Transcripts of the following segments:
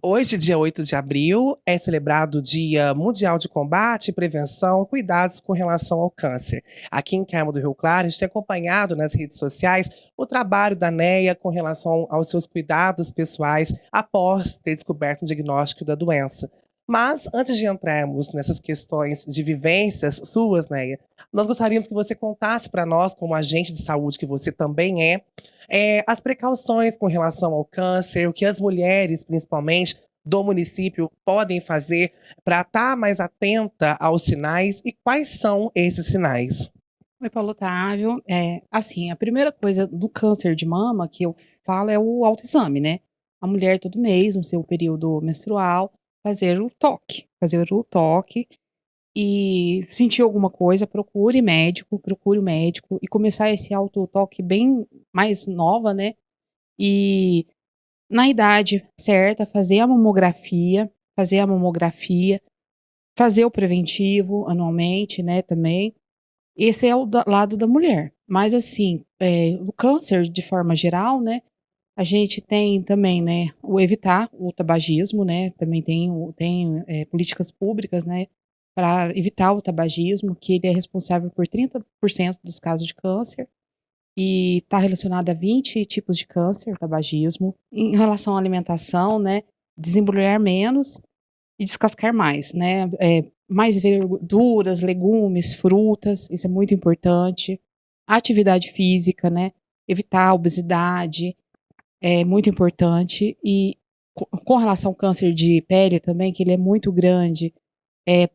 Hoje, dia 8 de abril, é celebrado o Dia Mundial de Combate, Prevenção, Cuidados com relação ao câncer. Aqui em Carmo do Rio Claro, a gente tem acompanhado nas redes sociais o trabalho da NEA com relação aos seus cuidados pessoais após ter descoberto o diagnóstico da doença. Mas, antes de entrarmos nessas questões de vivências suas, NEA, nós gostaríamos que você contasse para nós, como agente de saúde que você também as precauções com relação ao câncer, o que as mulheres, principalmente, do município podem fazer para estar mais atenta aos sinais e quais são esses sinais? Oi, Paulo Otávio. Assim, a primeira coisa do câncer de mama que eu falo é o autoexame, né? A mulher todo mês, no seu período menstrual, fazer o toque e sentir alguma coisa, procure o médico e começar esse autotoque bem mais nova, né? E na idade certa, fazer a mamografia, fazer o preventivo anualmente, né, também. Esse é o lado da mulher. Mas, assim, o câncer, de forma geral, né, a gente tem também, né, o evitar o tabagismo, né, também tem políticas públicas, né, para evitar o tabagismo, que ele é responsável por 30% dos casos de câncer e está relacionado a 20 tipos de câncer, o tabagismo. Em relação à alimentação, né, desembrulhar menos e descascar mais, né? Mais verduras, legumes, frutas, isso é muito importante. Atividade física, né? Evitar a obesidade é muito importante. E com relação ao câncer de pele também, que ele é muito grande,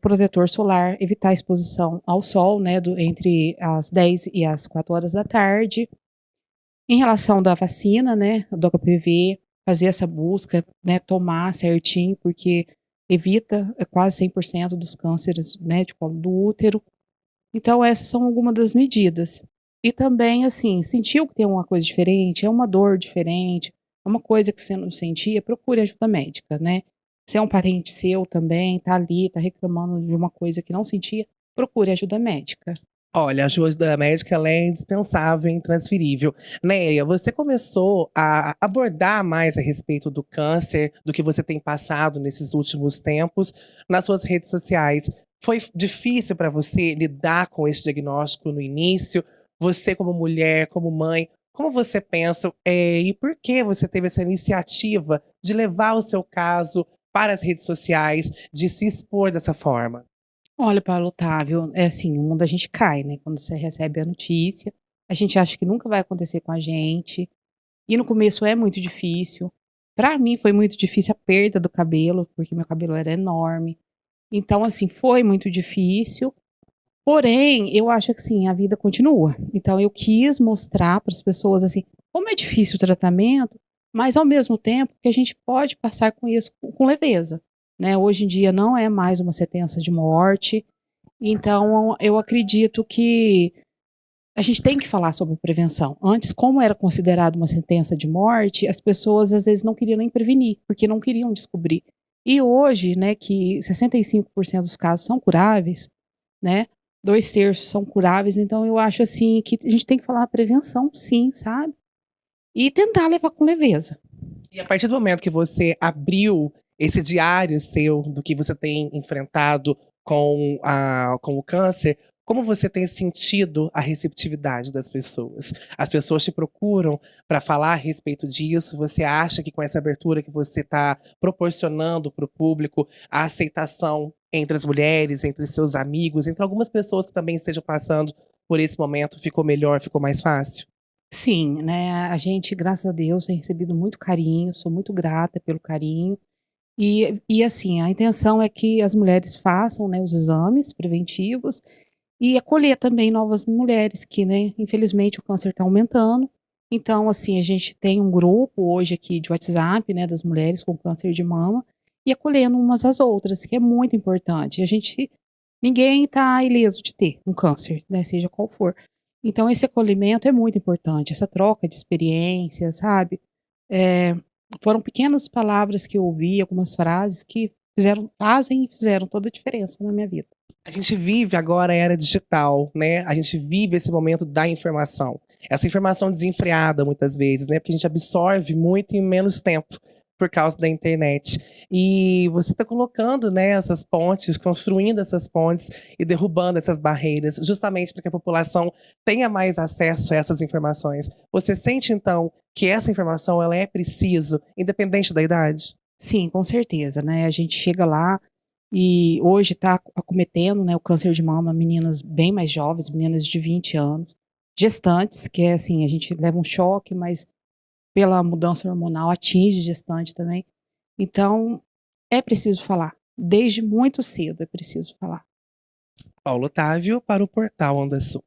protetor solar, evitar a exposição ao sol, né? Entre as 10 e as 4 horas da tarde. Em relação da vacina, né, do HPV, fazer essa busca, né, tomar certinho, porque evita quase 100% dos cânceres, né, de colo do útero. Então essas são algumas das medidas. E também, assim, sentiu que tem uma coisa diferente, é uma dor diferente, é uma coisa que você não sentia, procure ajuda médica, né. Se é um parente seu também, tá ali, tá reclamando de uma coisa que não sentia, procure ajuda médica. Olha, a ajuda médica ela é indispensável e intransferível. Neia, você começou a abordar mais a respeito do câncer, do que você tem passado nesses últimos tempos, nas suas redes sociais. Foi difícil para você lidar com esse diagnóstico no início? Você, como mulher, como mãe, como você pensa, e por que você teve essa iniciativa de levar o seu caso para as redes sociais, de se expor dessa forma? Olha, Paulo Otávio, é assim, o mundo a gente cai, né, quando você recebe a notícia, a gente acha que nunca vai acontecer com a gente, e no começo é muito difícil. Pra mim foi muito difícil a perda do cabelo, porque meu cabelo era enorme. Então, assim, foi muito difícil, porém, eu acho que, assim, a vida continua. Então eu quis mostrar para as pessoas, assim, como é difícil o tratamento, mas ao mesmo tempo que a gente pode passar com isso com leveza, né. Hoje em dia não é mais uma sentença de morte, então, eu acredito que a gente tem que falar sobre prevenção. Antes, como era considerado uma sentença de morte, as pessoas às vezes não queriam nem prevenir, porque não queriam descobrir. E hoje, né, que 65% dos casos são curáveis, né, 2/3 são curáveis, então eu acho assim que a gente tem que falar prevenção sim, sabe? E tentar levar com leveza. E a partir do momento que você abriu esse diário seu do que você tem enfrentado com o câncer, como você tem sentido a receptividade das pessoas? As pessoas te procuram para falar a respeito disso? Você acha que com essa abertura que você está proporcionando para o público, a aceitação entre as mulheres, entre seus amigos, entre algumas pessoas que também estejam passando por esse momento, ficou melhor, ficou mais fácil? Sim, né, a gente, graças a Deus, tem recebido muito carinho, sou muito grata pelo carinho. E assim, a intenção é que as mulheres façam, né, os exames preventivos e acolher também novas mulheres que, né, infelizmente o câncer está aumentando. Então, assim, a gente tem um grupo hoje aqui de WhatsApp, né, das mulheres com câncer de mama e acolhendo umas às outras, que é muito importante. Ninguém está ileso de ter um câncer, né, seja qual for. Então esse acolhimento é muito importante, essa troca de experiências, sabe? Eh, Foram pequenas palavras que eu ouvi, algumas frases que fazem e fizeram toda a diferença na minha vida. A gente vive agora a era digital, né? A gente vive esse momento da informação. Essa informação desenfreada, muitas vezes, né? Porque a gente absorve muito em menos tempo por causa da internet. E você está colocando, né, essas pontes, construindo essas pontes e derrubando essas barreiras, justamente para que a população tenha mais acesso a essas informações. Você sente, então, que essa informação ela é preciso, independente da idade? Sim, com certeza, né, a gente chega lá e hoje está acometendo, né, o câncer de mama meninas bem mais jovens, meninas de 20 anos, gestantes, que é assim, a gente leva um choque, mas pela mudança hormonal atinge gestante também. Então, é preciso falar, desde muito cedo é preciso falar. Paulo Otávio para o Portal Onda Sul.